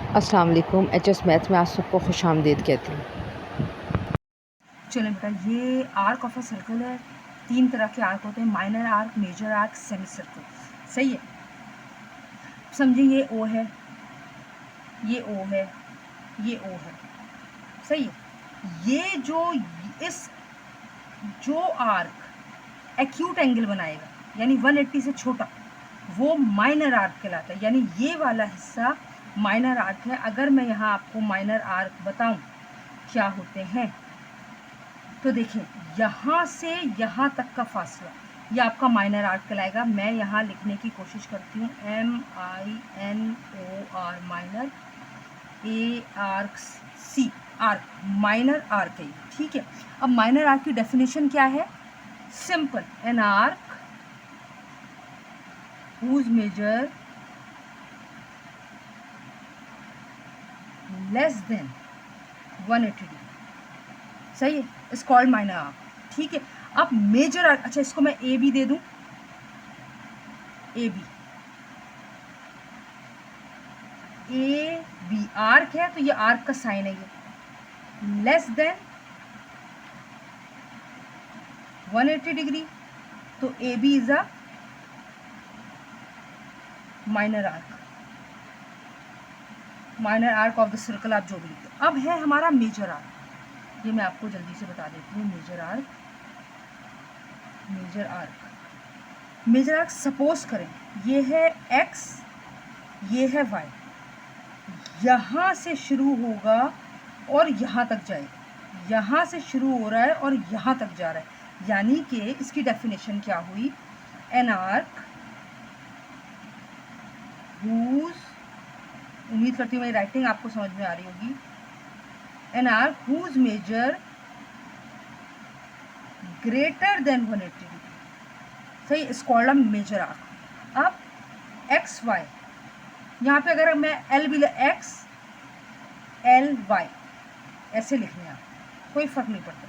अस्सलाम वालेकुम। HS maths में आप सबको खुशामदीद कहती हूँ। चलें बेटा, ये आर्क ऑफ अ सर्कल है। 3 तरह के आर्क होते हैं, minor arc, major arc, semi circle. सही है। समझिए ये ओ है, ये ओ है, ये ओ है। सही है। ये इस जो आर्क एक्यूट एंगल बनाएगा यानी 180 से छोटा, वो माइनर आर्क कहलाता है। यानी ये वाला हिस्सा माइनर आर्क है। अगर मैं यहाँ आपको माइनर आर्क बताऊँ क्या होते हैं, तो देखिए यहाँ से यहाँ तक का फासला ये आपका माइनर आर्क कहलाएगा। मैं यहाँ लिखने की कोशिश करती हूँ, MINOR, minor, A arc, C arc, minor arc है ये। ठीक है। अब माइनर आर्क की डेफिनेशन क्या है? Simple, an arc whose measure less than 180 degree, सही है, इज कॉल्ड माइनर आर्क। ठीक है। अब मेजर आर्क, अच्छा इसको मैं ए बी दे दूं, ए बी आर्क है तो ये आर्क का साइन है। ये लेस देन 180 डिग्री, तो A B is a minor arc, minor arc of the circle, आप जो भी लिखते हो। अब है हमारा मेजर आर्क, ये मैं आपको जल्दी से बता देती हूँ। Major arc, major arc, major arc suppose करें ये है एक्स, ये है वाई, यहाँ से शुरू होगा और यहाँ तक जाएगा। यहाँ से शुरू हो रहा है और यहाँ तक जा रहा है। यानी कि इसकी डेफिनेशन क्या हुई? एन आर्क हुज, उम्मीद करती हूँ मेरी राइटिंग आपको समझ में आ रही होगी, an arc whose measure greater than 180 degree, सही, is called a major arc. अब एक्स वाई, यहाँ पे अगर मैं एल भी एक्स एल वाई ऐसे लिखने हैं, आप कोई फर्क नहीं पड़ता।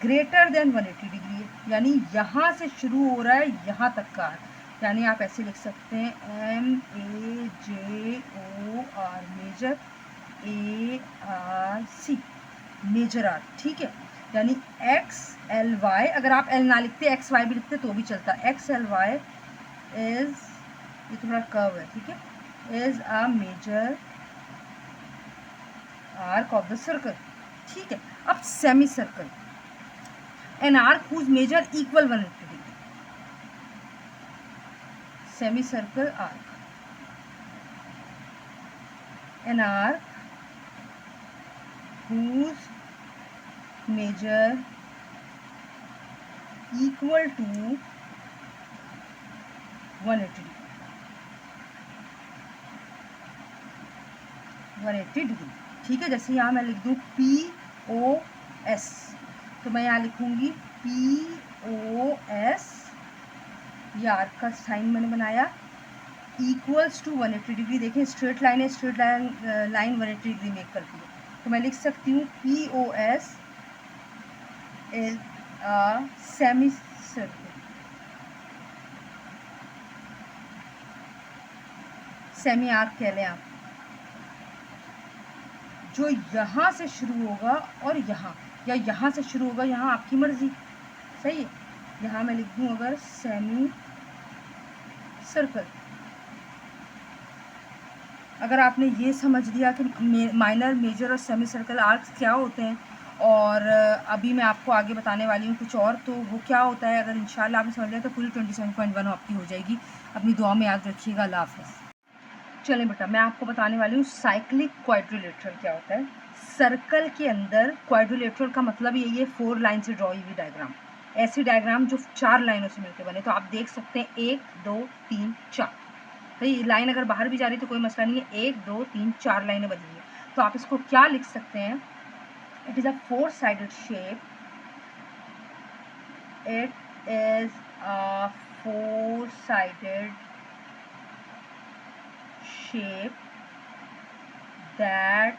ग्रेटर देन 180 डिग्री है, यानी यहाँ से शुरू हो रहा है यहाँ तक का है। यानी आप ऐसे लिख सकते हैं, MEJOR, major, ARC, major arc. ठीक है। यानी XLY, अगर आप एल ना लिखते XY भी लिखते तो भी चलता। XLY इज, ये थोड़ा कर्व है, ठीक है, is a major arc of the circle. ठीक है। अब semi circle, an arc whose measure equal 180 degree, semi circle arc, an arc whose measure equal to 180 degree, 180 degree. ठीक है। जैसे यहाँ मैं लिख दूँ POS, तो मैं यहाँ लिखूँगी POS, ये आर्क का साइन मैंने बनाया, इक्वल्स टू 180 डिग्री। देखें स्ट्रेट लाइन है, स्ट्रेट लाइन 180 डिग्री मेक करती है। तो मैं लिख सकती हूँ POS is a semi circle, semi arc कह लें आप, जो यहाँ से शुरू होगा और यहाँ, या यहाँ से शुरू होगा यहाँ, आपकी मर्जी। सही है। यहाँ मैं लिख दूँ अगर सेमी सर्कल। अगर आपने ये समझ लिया कि माइनर, मेजर और सेमी सर्कल आर्क्स क्या होते हैं, और अभी मैं आपको आगे बताने वाली हूँ कुछ और, तो वो क्या होता है, अगर इंशाल्लाह आपने समझ लिया तो पूरी 27.1 आपकी हो जाएगी। अपनी दुआ में याद रखिएगा। अल्लाह हाफ़िज़। चलें बेटा, मैं आपको बताने वाली हूँ साइक्लिक क्वाड्रिलेटरल क्या होता है। सर्कल के अंदर क्वाड्रिलेटरल का मतलब यही है, 4 लाइन से ड्रॉ हुई डायग्राम, ऐसी डायग्राम जो 4 लाइनों से मिलकर बने। तो आप देख सकते हैं 1 2 3 4, तो ये लाइन अगर बाहर भी जा रही है तो कोई मसला नहीं है, 1 2 3 4 लाइनें बनी हुई है। तो आप इसको क्या लिख सकते हैं? It is a 4 sided shape, it is a 4 sided shape that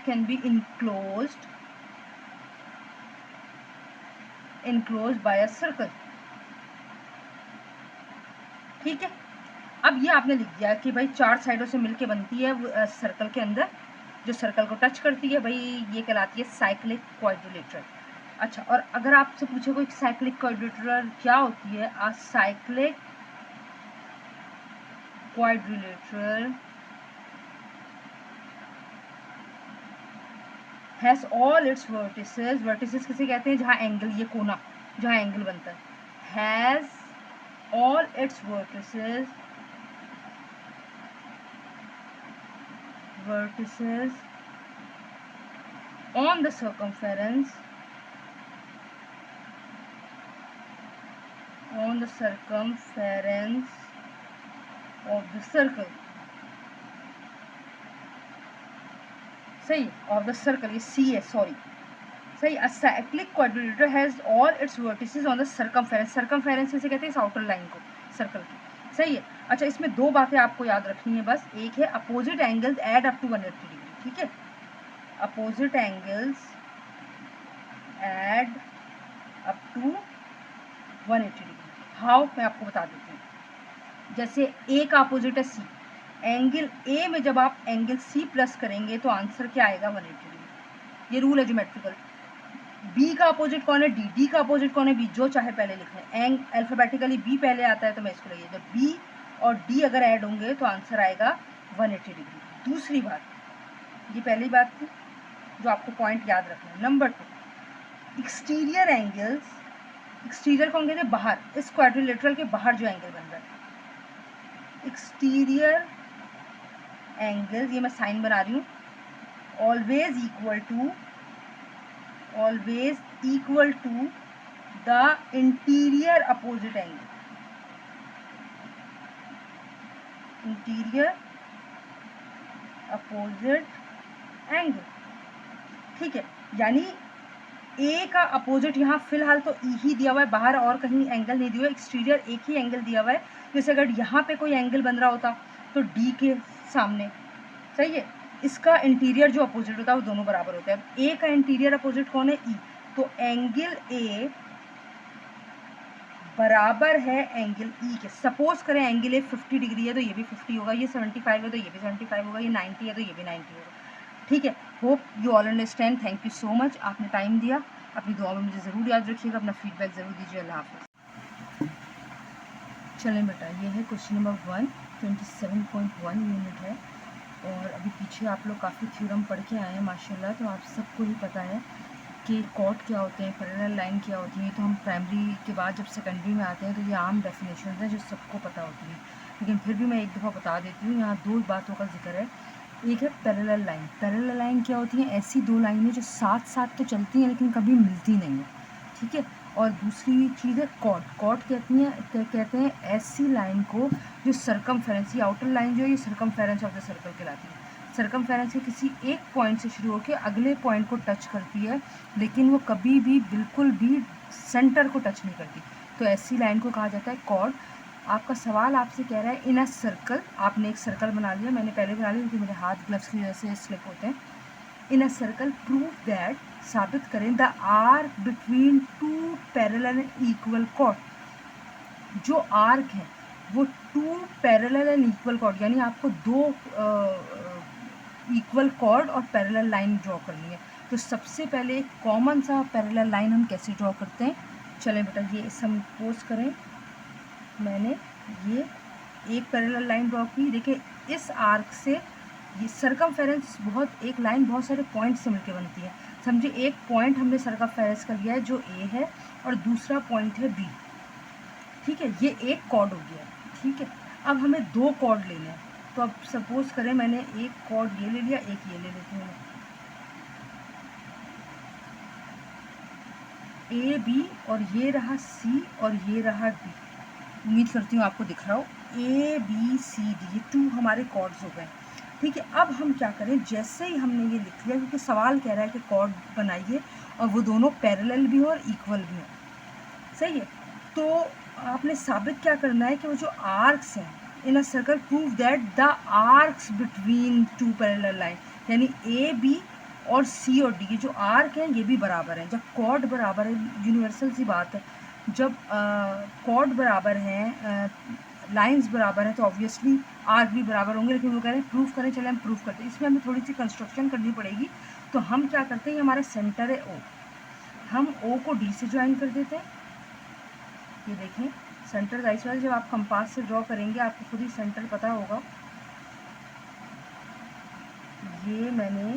can be enclosed by a circle। ठीक है। अब ये आपने लिख दिया कि भाई 4 साइडों से मिलके बनती है सर्कल के अंदर, जो सर्कल को टच करती है, भाई ये कहलाती है साइक्लिक क्वाड्रिलेटरल। अच्छा, और अगर आपसे पूछे कोई साइक्लिक क्वाड्रिलेटरल क्या होती है, a cyclic quadrilateral has all its vertices, vertices किसे कहते हैं, जहाँ एंगल, ये कोना जहाँ एंगल बनता है, has all its vertices on the circumference of the circle, सही, of the circle, ये C है, सॉरी, सही। a cyclic quadrilateral has all its vertices on the circumference, circumference इसे कहते हैं इस आउटर लाइन को सर्कल की, सही है। अच्छा, इसमें दो बातें आपको याद रखनी है बस, एक है opposite angles add up to 180 degree, ठीक है, opposite angles add up to 180 degree. How, मैं आपको बता देती हूँ। जैसे ए का अपोजिट है सी, एंगल ए में जब आप एंगल सी प्लस करेंगे तो आंसर क्या आएगा, 180 डिग्री। ये रूल है ज्योमेट्रिकल। बी का अपोजिट कौन है, डी, डी का अपोजिट कौन है, बी, जो चाहे पहले लिखें, एंग अल्फाबेटिकली बी पहले आता है तो मैं इसको लगी, जब बी और डी अगर ऐड होंगे तो आंसर आएगा 180 डिग्री। दूसरी बात, ये पहली बात थी जो आपको पॉइंट याद रखना है। नंबर 2, एक्सटीरियर एंगल्स, एक्सटीरियर कौन कहते हैं, बाहर, इस क्वाड्रिलेटरल के बाहर जो एंगल बन रहा है, एक्सटीरियर एंगल, ये मैं साइन बना रही हूँ, always equal to the interior opposite angle, interior opposite angle, ठीक है। यानी ए का अपोजिट यहाँ फिलहाल तो ई ही दिया हुआ है, बाहर और कहीं एंगल नहीं दिया हुआ है, एक्सटीरियर एक ही एंगल दिया हुआ है। जैसे अगर यहाँ पे कोई एंगल बन रहा होता तो डी के सामने, सही है, इसका इंटीरियर जो अपोजिट होता है वो दोनों बराबर होते हैं। ए का इंटीरियर अपोजिट कौन है, ई, तो एंगल ए बराबर है एंगल ई के। सपोज करें एंगल ए 50 डिग्री है तो ये भी 50 होगा, ये 75 है तो ये भी 75 होगा, ये 90 है तो ये भी 90 होगा, ठीक है। Hope you all understand. Thank you so much, आपने टाइम दिया। अपनी दुआ में मुझे ज़रूर याद रखिएगा, अपना फीडबैक ज़रूर दीजिए। अल्लाह हाफ़िज़। चलें बेटा, ये है क्वेश्चन नंबर 1, 27.1 यूनिट है, और अभी पीछे आप लोग काफ़ी थ्योरम पढ़ के आए हैं माशाल्लाह, तो आप सबको ही पता है कि कॉट क्या होते हैं, पैरेलल लाइन क्या होती है। तो हम प्राइमरी के बाद जब सेकेंडरी में आते हैं तो ये आम डेफिनेशन हैं जो सबको पता होती है, लेकिन फिर भी मैं एक दफ़ा बता देती हूँ। यहाँ दो बातों का जिक्र है। एक है पैरेलल लाइन। पैरेलल लाइन क्या होती है, ऐसी दो लाइनें जो साथ साथ तो चलती हैं लेकिन कभी मिलती नहीं है, ठीक है। और दूसरी चीज़ है कॉट। कॉट कहते हैं ऐसी लाइन को जो सरकमफेरेंस, ये आउटर लाइन जो है ये सरकमफेरेंस ऑफ द सर्कल कहलाती है। सरकमफेरेंस से किसी एक पॉइंट से शुरू होकर अगले पॉइंट को टच करती है, लेकिन वो कभी भी बिल्कुल भी सेंटर को टच नहीं करती, तो ऐसी लाइन को कहा जाता है कॉर्ड। आपका सवाल आपसे कह रहा है इन अ सर्कल, आपने एक सर्कल बना लिया, मैंने पहले बना लिया क्योंकि मेरे हाथ ग्लव्स की वजह से स्लिप होते हैं। In a circle prove that, साबित करें, the arc between two parallel and equal chord, जो आर्क है वो two parallel and equal chord, यानी आपको दो इक्वल कॉर्ड और पैरेलल लाइन ड्रॉ करनी है। तो सबसे पहले एक कॉमन सा पैरेलल लाइन हम कैसे ड्रॉ करते हैं, चलें बेटा, ये सपोज करें मैंने ये एक पैरेलल लाइन ड्रॉ की। देखिए इस आर्क से ये सरकमफेरेंस एक लाइन बहुत सारे पॉइंट से मिलकर बनती है। समझिए एक पॉइंट हमने सरकमफेरेंस कर लिया है जो ए है, और दूसरा पॉइंट है बी, ठीक है, ये एक कॉर्ड हो गया, ठीक है। अब हमें दो कॉर्ड लेने हैं, तो अब सपोज करें मैंने एक कॉर्ड ये ले लिया, एक ये ले लेती हूँ, ए बी, और ये रहा सी और ये रहा डी। उम्मीद करती हूँ आपको दिख रहा हो, ए बी सी डी, ये टू हमारे कॉर्ड्स हो गए, ठीक है। अब हम क्या करें, जैसे ही हमने ये लिख लिया, क्योंकि सवाल कह रहा है कि कॉर्ड बनाइए और वो दोनों पैरेलल भी हो और इक्वल भी हो, सही है। तो आपने साबित क्या करना है कि वो जो आर्क्स हैं in a circle prove that the arcs between two parallel line, यानी ए बी और सी और डी, ये जो आर्क हैं ये भी बराबर हैं। जब कॉर्ड बराबर है, यूनिवर्सल सी बात है, जब कॉर्ड बराबर हैं लाइंस बराबर है तो ऑब्वियसली आर्क भी बराबर होंगे, लेकिन वो कह रहे हैं प्रूफ करें, चले हम प्रूफ करते हैं। इसमें हमें थोड़ी सी कंस्ट्रक्शन करनी पड़ेगी। तो हम क्या करते हैं, ये हमारा सेंटर है ओ, हम ओ को डी से ज्वाइन कर देते हैं। ये देखें सेंटर जाहिर सी बात है, जब आप कंपास से ड्रॉ करेंगे आपको खुद ही सेंटर पता होगा। ये मैंने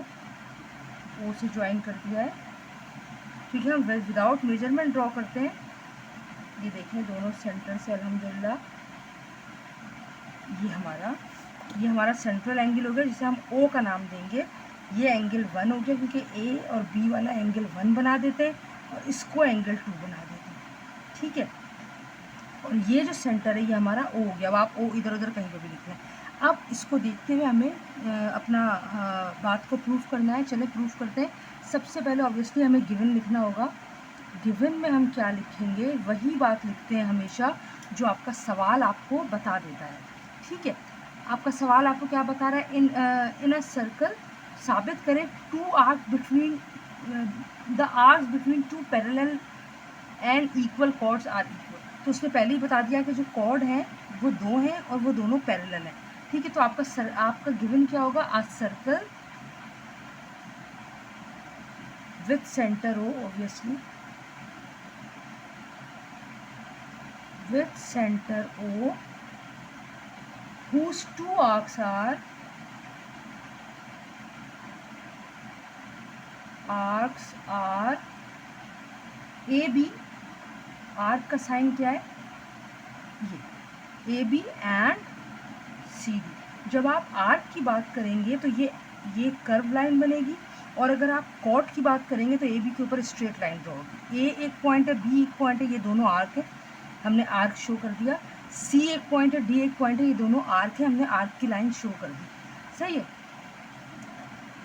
ओ से ज्वाइन कर दिया है, ठीक है। हम विदाउट मेजरमेंट ड्रॉ करते हैं। ये देखें दोनों सेंटर से अल्हम्दुलिल्लाह ये हमारा सेंट्रल एंगल हो गया, जिसे हम ओ का नाम देंगे। ये एंगल 1 हो गया, क्योंकि ए और बी वाला एंगल 1 बना देते हैं और इसको एंगल 2 बना देते हैं, ठीक है। और ये जो सेंटर है ये हमारा ओ हो गया। अब आप ओ इधर उधर कहीं पर भी लिख लें। अब इसको देखते हुए हमें अपना बात को प्रूफ करना है। चले प्रूफ करते हैं। सबसे पहले ऑब्वियसली हमें गिवन लिखना होगा। गिवन में हम क्या लिखेंगे, वही बात लिखते हैं हमेशा जो आपका सवाल आपको बता देता है, ठीक है। आपका सवाल आपको क्या बता रहा है, इन अ सर्कल साबित करें two arc between the arcs between two parallel and equal chords are equal. तो उसने पहले ही बता दिया कि जो कॉर्ड हैं वो 2 हैं और वो दोनों पैरेलल हैं, ठीक है। तो आपका गिवन क्या होगा, a circle with centre O, obviously with center O, whose two arcs are A B. Arc का साइन क्या है, ये A B and C D. जब आप आर्क की बात करेंगे तो ये कर्व लाइन बनेगी, और अगर आप कॉर्ड की बात करेंगे तो ए बी के ऊपर स्ट्रेट लाइन ड्रॉ होगी। ए एक पॉइंट है, बी एक पॉइंट है, ये दोनों आर्क है, हमने आर्क शो कर दिया। सी एक पॉइंट है, डी एक पॉइंट है, ये दोनों आर्क है, हमने आर्क की लाइन शो कर दी, सही है।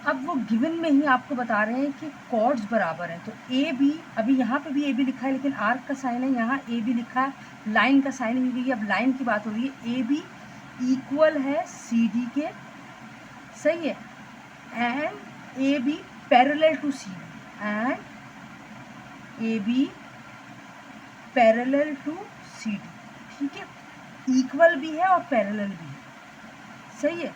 अब वो गिवन में ही आपको बता रहे हैं कि कॉर्ड्स बराबर हैं, तो ए बी, अभी यहाँ पे भी ए बी लिखा है लेकिन आर्क का साइन है, यहाँ ए बी लिखा है, लाइन का साइन है, क्योंकि अब लाइन की बात हो रही है। ए बी इक्वल है सी डी के, सही है, and A B parallel to C D, and A B parallel to C D, ठीक है। इक्वल भी है और पैरेलल भी है, सही है।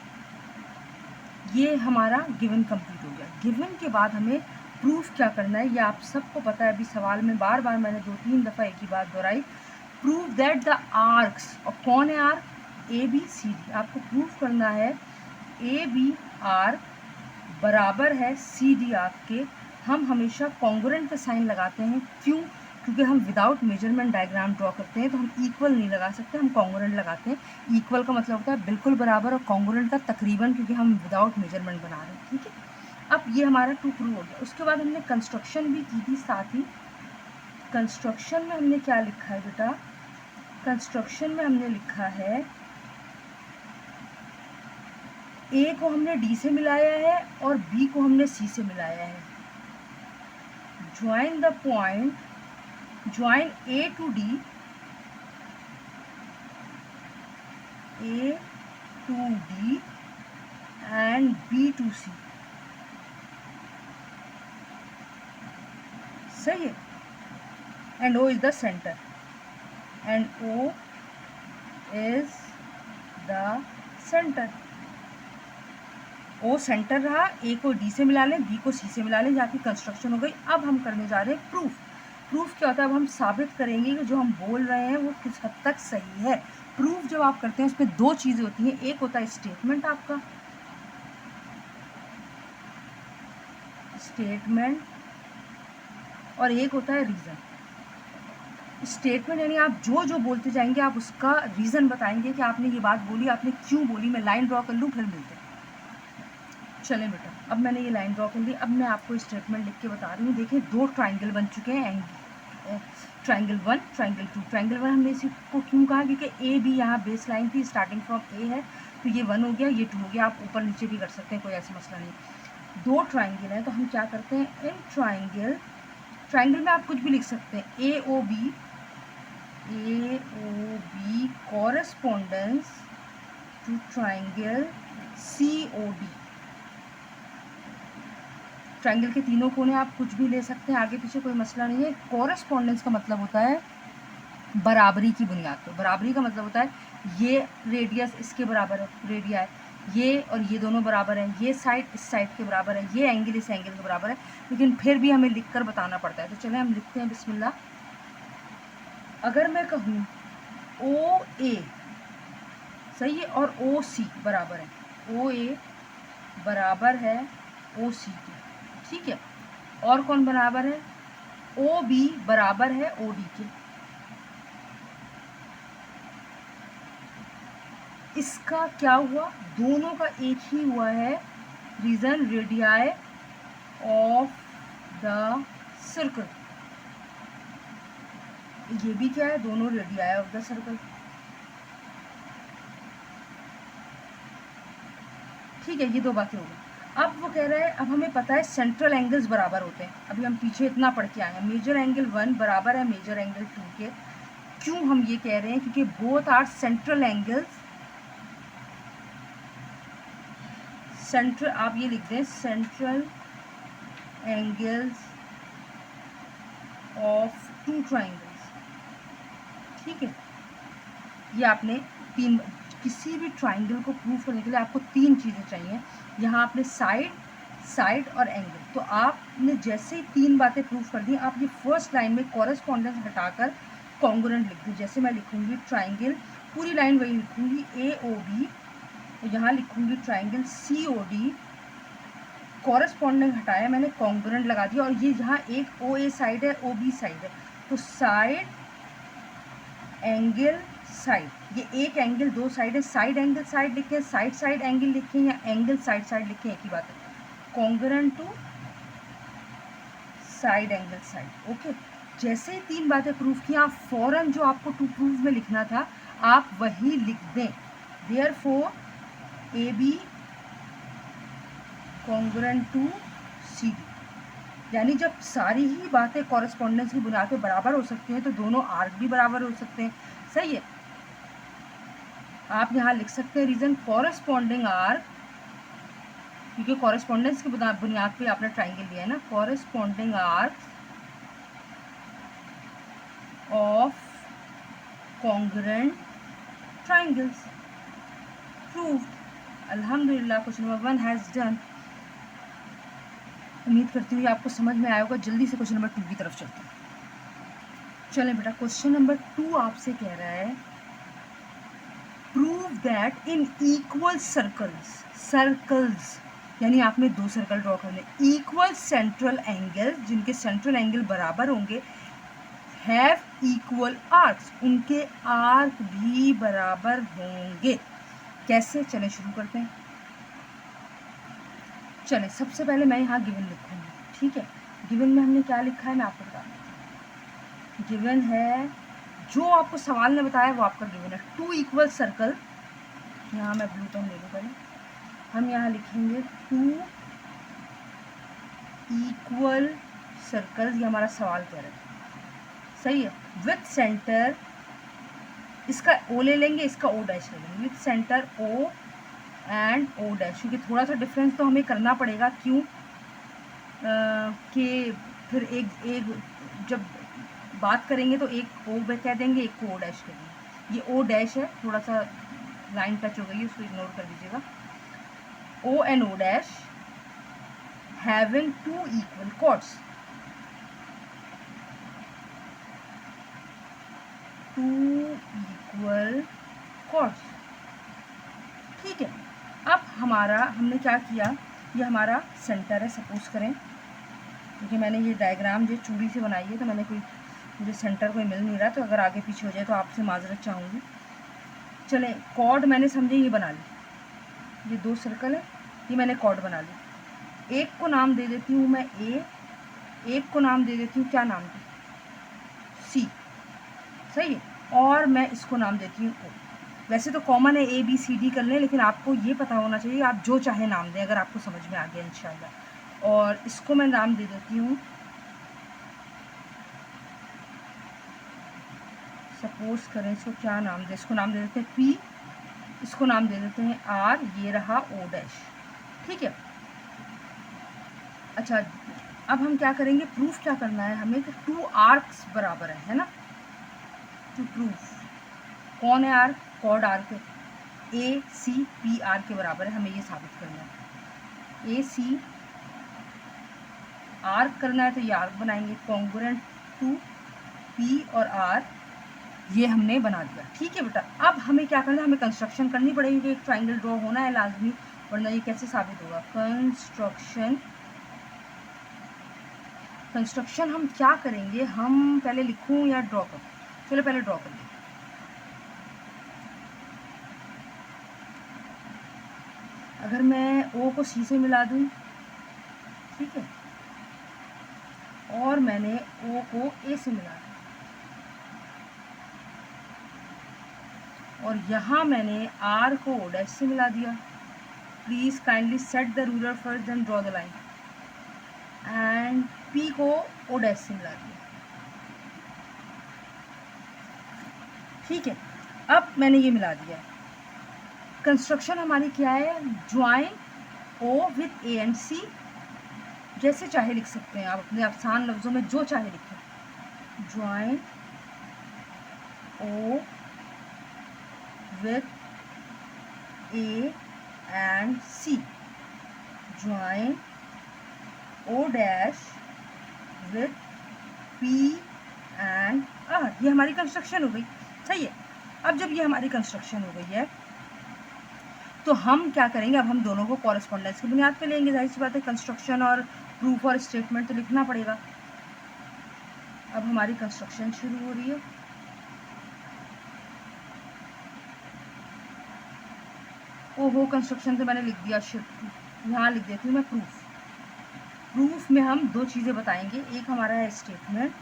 ये हमारा गिवन कंप्लीट हो गया। गिवन के बाद हमें प्रूफ क्या करना है, ये आप सबको पता है। अभी सवाल में बार बार मैंने 2-3 दफ़ा एक ही बात दोहराई, प्रूव दैट द आर्क्स, और कौन है arc, A B C D. आपको प्रूफ करना है ए बी आर्क बराबर है सी डी आर्क के। हम हमेशा कॉन्ग्रुएंट का साइन लगाते हैं, क्यों, क्योंकि हम विदाउट मेजरमेंट डायग्राम ड्रॉ करते हैं तो हम इक्वल नहीं लगा सकते, हम कॉन्ग्रुएंट लगाते हैं। इक्वल का मतलब होता है बिल्कुल बराबर, और कॉन्ग्रुएंट का तकरीबन, क्योंकि हम विदाउट मेजरमेंट बना रहे हैं, ठीक है। अब ये हमारा 2 प्रूव हो गया। उसके बाद हमने कंस्ट्रक्शन भी की थी साथ ही। कंस्ट्रक्शन में हमने क्या लिखा है बेटा, कंस्ट्रक्शन में हमने लिखा है ए को हमने डी से मिलाया है और बी को हमने सी से मिलाया है। Join the point, join A to D, A to D and B to C, सही है। and O is the center, and O is the center। O centre रहा, A को D से मिला लें, B को C से मिला लें, जहाँ की कंस्ट्रक्शन हो गई। अब हम करने जा रहे हैं प्रूफ। प्रूफ क्या होता है, अब हम साबित करेंगे कि जो हम बोल रहे हैं वो किस हद तक सही है। प्रूफ जब आप करते हैं उसमें 2 चीज़ें होती हैं, एक होता है स्टेटमेंट आपका, स्टेटमेंट, और एक होता है रीज़न। स्टेटमेंट यानी आप जो जो बोलते जाएंगे आप उसका रीज़न बताएंगे कि आपने ये बात बोली, आपने क्यों बोली। मैं लाइन ड्रॉ कर लूँ फिर मिलते हैं। चलें बेटा, अब मैंने ये लाइन ड्रॉ कर ली। अब मैं आपको स्टेटमेंट लिख के बता रही हूँ। देखिए 2 ट्राइंगल बन चुके हैं, ट्राइंगल 1, ट्राइंगल 2। ट्राइंगल 1 हमने इसी को क्यों कहा, क्योंकि ए बी यहाँ बेस लाइन थी, स्टार्टिंग फ्रॉम ए है, तो ये 1 हो गया, ये 2 हो गया। आप ऊपर नीचे भी कर सकते हैं, कोई ऐसा मसला नहीं। 2 ट्राइंगल हैं तो हम क्या करते हैं, इन ट्राइंगल में आप कुछ भी लिख सकते हैं। A O B correspondence to triangle C O D. Triangle के तीनों कोने आप कुछ भी ले सकते हैं, आगे पीछे कोई मसला नहीं है। कॉरेस्पॉन्डेंस का मतलब होता है बराबरी की बुनियाद पर। बराबरी का मतलब होता है ये रेडियस इसके बराबर है, रेडियाई, ये और ये दोनों बराबर है, ये साइड इस साइड के बराबर है, ये एंगल इस एंगल के बराबर है, लेकिन फिर भी हमें लिखकर बताना पड़ता है। तो चलें हम लिखते हैं, बिस्मिल्लाह। अगर मैं कहूँ ओ ए, सही है, और ओ सी बराबर है, ओ ए बराबर है ओ सी के, ठीक है, और कौन बराबर है, ओ बी बराबर है ओ डी के। इसका क्या हुआ, दोनों का एक ही हुआ है, reason radii of the circle. ये भी क्या है, दोनों रेडियाई ऑफ द सर्कल, ठीक है, ये दो बातें हो गई। अब वो कह रहा है, अब हमें पता है सेंट्रल एंगल्स बराबर होते हैं, अभी हम पीछे इतना पढ़ के आए हैं, मेजर एंगल 1 बराबर है मेजर एंगल 2 के। क्यों हम ये कह रहे हैं, क्योंकि both are central angles, central, आप ये लिख दें, central angles of two triangles, ठीक है। ये आपने तीन, किसी भी ट्राइंगल को प्रूव करने के लिए आपको तीन चीज़ें चाहिए, यहाँ आपने साइड, साइड और एंगल। तो आपने जैसे ही तीन बातें प्रूव कर दी, आप ये फर्स्ट लाइन में कॉरेस्पॉन्डेंस हटाकर कॉन्ग्रुएंट लिख दी। जैसे मैं लिखूंगी ट्राइंगल, पूरी लाइन वही लिखूंगी, ए ओ बी, तो यहाँ लिखूंगी triangle C O D, corresponding हटाया मैंने, कॉन्ग्रुएंट लगा दिया, और ये जहाँ एक ओ ए साइड है ओ बी साइड है, तो साइड एंगल साइड, ये एक एंगल दो साइड है, साइड एंगल साइड लिखें, साइड साइड एंगल लिखें, या एंगल साइड साइड लिखें, एक ही बात है, congruent to side angle side, okay. जैसे ही तीन बातें प्रूव की, आप फौरन जो आपको टू प्रूव में लिखना था आप वही लिख दें, therefore A B congruent to C D. यानी जब सारी ही बातें कॉरेस्पॉन्डेंस की बुनियाद पर बराबर हो सकती हैं, तो दोनों आर्क भी बराबर हो सकते हैं, सही है। आप यहाँ लिख सकते हैं रीजन कॉरेस्पॉन्डिंग आर्क, क्योंकि कॉरेस्पॉन्डेंस की बुनियाद पे आपने ट्राइंगल लिया है ना, corresponding arc of congruent triangles, proved. अल्हम्दुलिल्लाह, क्वेश्चन नंबर 1 हैज़ डन। उम्मीद करती हूँ आपको समझ में आया होगा। जल्दी से क्वेश्चन नंबर 2 की तरफ चलते हैं। चलें बेटा, क्वेश्चन नंबर 2 आपसे कह रहा है, prove that in equal circles, circles यानी आपने दो सर्कल ड्रॉ करने, इक्वल सेंट्रल एंगल, जिनके सेंट्रल एंगल बराबर होंगे, हैव इक्वल आर्क्स, उनके आर्क भी बराबर होंगे। कैसे, चलें शुरू करते हैं। चलें, सबसे पहले मैं यहाँ गिवन लिखूंगी, ठीक है। गिवन में हमने क्या लिखा है मैं आपको बता दूँ। गिवन है, जो आपको सवाल ने बताया वो आपका गिवन है, टू इक्वल सर्कल, यहाँ मैं ब्लू पेन ले लूँ पहले, हम यहाँ लिखेंगे टू इक्वल सर्कल्स, ये हमारा सवाल कह रहा है, सही है। विथ सेंटर, इसका ओ ले लेंगे, इसका ओ डैश ले लेंगे, with centre O and O dash, क्योंकि थोड़ा सा डिफरेंस तो हमें करना पड़ेगा, क्यों कि फिर एक जब बात करेंगे तो एक ओ कह देंगे, एक को ओ डैश कह देंगे। ये ओ डैश है, थोड़ा सा लाइन टच हो गई है, उसको इग्नोर कर दीजिएगा। O and O dash having two equal chords, two equal chords, ठीक है। अब हमारा, हमने क्या किया, ये हमारा सेंटर है, सपोज करें, क्योंकि मैंने ये डायग्राम जो चूड़ी से बनाई है, तो मैंने मुझे सेंटर कोई मिल नहीं रहा, तो अगर आगे पीछे हो जाए तो आपसे माजरत चाहूँगी। चलें, कॉर्ड मैंने समझे ये बना ली, ये दो सर्कल है, ये मैंने कॉर्ड बना ली। एक को नाम दे देती हूँ मैं ए, एक को नाम दे देती हूँ, क्या नाम दूँ, सी, सही है, और मैं इसको नाम देती हूँ ओ। वैसे तो कॉमन है ए बी सी डी कर लें, लेकिन आपको ये पता होना चाहिए आप जो चाहे नाम दें, अगर आपको समझ में आ गया इंशाल्लाह। और इसको मैं नाम दे देती हूँ, सपोज करें इसको क्या नाम दें, इसको नाम दे देते हैं पी, इसको नाम दे देते हैं आर, ये रहा ओ डैश, ठीक है। अच्छा, अब हम क्या करेंगे, प्रूफ क्या करना है हमें, कि टू आर्क्स बराबर है ना, टू प्रूफ, कौन है आर्क, कॉर्ड आर्क ACPR के बराबर है, हमें ये साबित करना है। ACR करना है तो ये आर्क बनाएंगे कॉन्ग्रुएंट टू P और R, ये हमने बना दिया। ठीक है बेटा, अब हमें क्या करना है, हमें कंस्ट्रक्शन करनी पड़ेगी, एक ट्राइंगल ड्रॉ होना है लाजमी, वरना ये कैसे साबित होगा। कंस्ट्रक्शन हम क्या करेंगे, हम पहले लिखूं या ड्रॉ करूं? चलो पहले ड्रॉ कर लें। अगर मैं O को C से मिला दूं, ठीक है, और मैंने O को A से मिला दिया, और यहाँ मैंने R को O' से मिला दिया। Please kindly set the ruler first then draw the line, and P को O' से मिला दिया। ठीक है, अब मैंने ये मिला दिया। कंस्ट्रक्शन हमारी क्या है, join O with A and C, जैसे चाहे लिख सकते हैं आप, अपने आसान लफ्ज़ों में जो चाहे लिखें। Join O with A and C, join O dash with P and R, ये हमारी कंस्ट्रक्शन हो गई। सही है, अब जब ये हमारी कंस्ट्रक्शन हो गई है तो हम क्या करेंगे, अब हम दोनों को कॉरेस्पॉन्डेंस की बुनियाद पे लेंगे। जाहिर सी बात है, कंस्ट्रक्शन और प्रूफ और स्टेटमेंट तो लिखना पड़ेगा। अब हमारी कंस्ट्रक्शन शुरू हो रही है। ओहो, कंस्ट्रक्शन तो मैंने लिख दिया, यहाँ लिख देती हूँ मैं प्रूफ। प्रूफ में हम दो चीज़ें बताएंगे, एक हमारा है स्टेटमेंट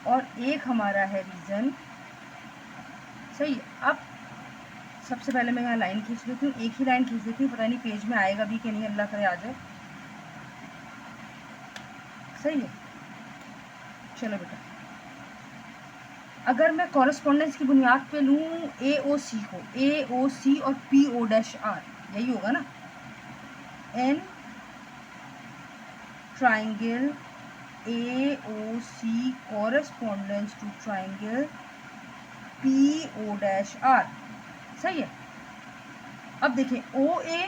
और एक हमारा है रीज़न। सही है, अब सबसे पहले मैं यहाँ लाइन खींच लेती हूँ, एक ही लाइन खींच लेती हूँ, पता नहीं पेज में आएगा भी कि नहीं, अल्लाह करे आ जाए। सही है, चलो बेटा, अगर मैं कॉरेस्पॉन्डेंस की बुनियाद पे लूँ AOC को, AOC और PO'R, यही होगा ना, in triangle AOC correspondence to triangle PO'R। सही है, अब देखें OA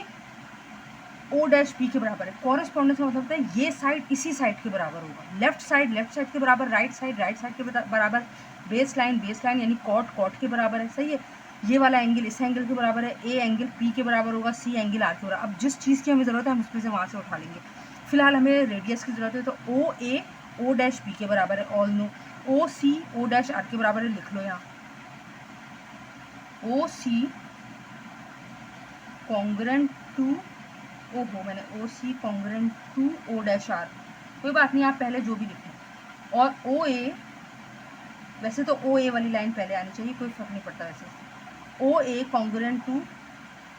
O'' के बराबर है। कॉरेस्पॉन्डेंस का मतलब होता है ये साइड इसी साइड के बराबर होगा, लेफ्ट साइड के बराबर, राइट साइड के बराबर, बेस लाइन यानी कॉट के बराबर है। सही है, ये वाला एंगल इस एंगल के बराबर है, ए एंगल P के बराबर होगा, C एंगल R के बराबर। अब जिस चीज़ की हमें ज़रूरत है हम उसमें से वहाँ से उठा लेंगे। फिलहाल हमें रेडियस की ज़रूरत है, तो OA O'' के बराबर है, ऑल नो। OC O'' के बराबर है, लिख लो यहाँ। OC कॉन्ग्रुएंट टू, ओहो मैंने OC कॉन्ग्रुएंट टू O''R, कोई बात नहीं, आप पहले जो भी लिखें। और OA, वैसे तो OA वाली लाइन पहले आनी चाहिए, कोई फर्क नहीं पड़ता वैसे। OA कॉन्ग्रुएंट टू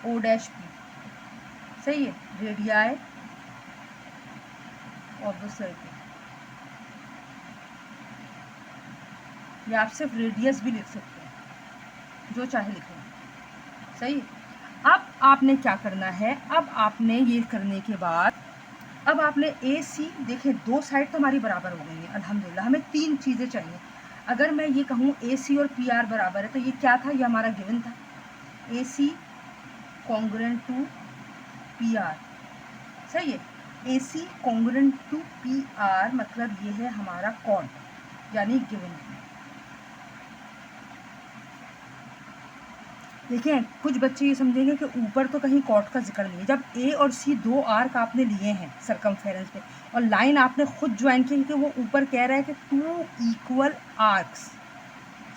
O''P, सही है, रेडियाई ऑफ द सर्कल, या आप सिर्फ रेडियस भी लिख सकते हैं, जो चाहे लिखें। सही, अब आपने क्या करना है, अब आपने ये करने के बाद अब आपने AC, देखें दो साइड तो हमारी बराबर हो गई है अल्हम्दुलिल्लाह। हमें तीन चीज़ें चाहिए। अगर मैं ये कहूँ AC और PR बराबर है, तो ये क्या था, ये हमारा गिवन था, AC कॉन्ग्रुएंट टू PR। सही है, AC कॉन्ग्रुएंट टू PR मतलब ये है हमारा कॉर्ड, यानी गिवन। देखिए कुछ बच्चे ये समझेंगे कि ऊपर तो कहीं कॉर्ड का जिक्र नहीं है। जब A और C दो आर्क आपने लिए हैं सर्कमफेरेंस पे, और लाइन आपने खुद ज्वाइन की, कि वो ऊपर कह रहा है कि 2 इक्वल आर्क्स।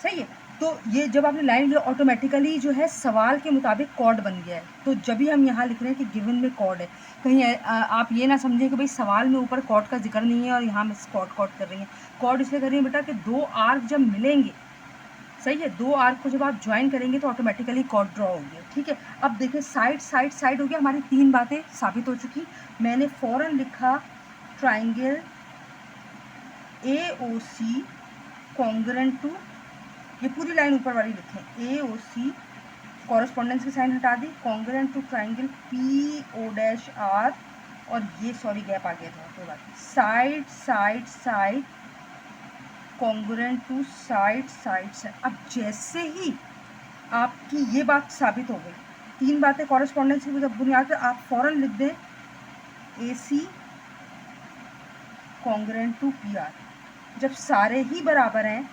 सही है, तो ये जब आपने लाइन लिया ऑटोमेटिकली जो है सवाल के मुताबिक कॉर्ड बन गया है। तो जब भी हम यहाँ लिख रहे हैं कि गिवन में कॉर्ड है, कहीं आप ये ना समझें कि भाई सवाल में ऊपर कॉर्ड का जिक्र नहीं है और यहाँ मैं कॉर्ड कर रही हैं। कॉर्ड इसलिए कर रही है बेटा कि दो आर्क जब मिलेंगे, सही है, दो आर्क को जब आप ज्वाइन करेंगे तो ऑटोमेटिकली कॉर्ड ड्रॉ हो गया। ठीक है, अब देखिए साइड हो गया, हमारी तीन बातें साबित हो चुकी। मैंने फ़ौरन लिखा ट्राइंगल AOC कॉन्ग्रुएंट टू, ये पूरी लाइन ऊपर वाली लिखें, AOC कॉरेस्पॉन्डेंस की साइन हटा दी, कॉन्ग्रुएंट टू ट्राइंगल PO'R, और ये सॉरी गैप आ गया था, कोई बात नहीं, side congruent to side side से। अब जैसे ही आपकी ये बात साबित हो गई, 3 बातें कॉरेस्पॉन्डेंस की बुनियाद पर, आप फ़ौरन लिख दें AC कॉन्ग्रुएंट टू PR। जब सारे ही बराबर हैं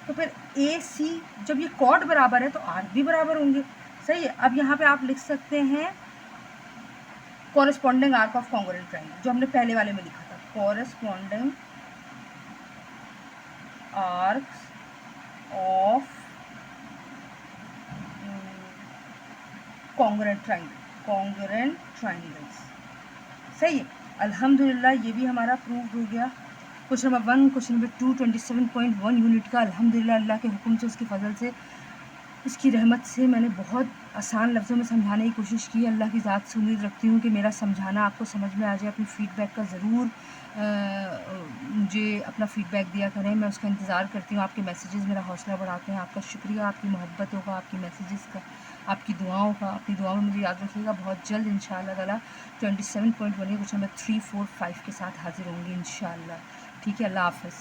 तो फिर AC, जब ये कॉर्ड बराबर है तो आर्क भी बराबर होंगे। सही है। अब यहाँ पे आप लिख सकते हैं corresponding arc of congruent triangle, जो हमने पहले वाले में लिखा था, corresponding arcs of congruent triangles. सही है। अल्हम्दुलिल्लाह ये भी हमारा प्रूव हो गया। Question number 1, question number 2 27.1 unit का अल्हम्दुलिल्लाह अल्लाह के हुक्म से, उसके फजल से, इसकी रहमत से मैंने बहुत आसान लफ्ज़ों में समझाने की कोशिश की। अल्लाह की ज़ात से उम्मीद रखती हूँ कि मेरा समझाना आपको समझ में आ जाए। अपनी फ़ीडबैक का ज़रूर मुझे अपना फ़ीडबैक दिया करें, मैं उसका इंतज़ार करती हूँ। आपके मैसेजेस मेरा हौसला बढ़ाते हैं। आपका शुक्रिया, आपकी मोहब्बतों का, आपकी मैसेजेस का, आपकी दुआओं का। अपनी दुआओं में मुझे याद रखिएगा। बहुत जल्द इंशाअल्लाह ताला 27.1 क्वेश्चन नंबर 3, 4, 5 के साथ हाज़िर होंगी इंशाअल्लाह। ठीक है, अल्लाह हाफ़िज़।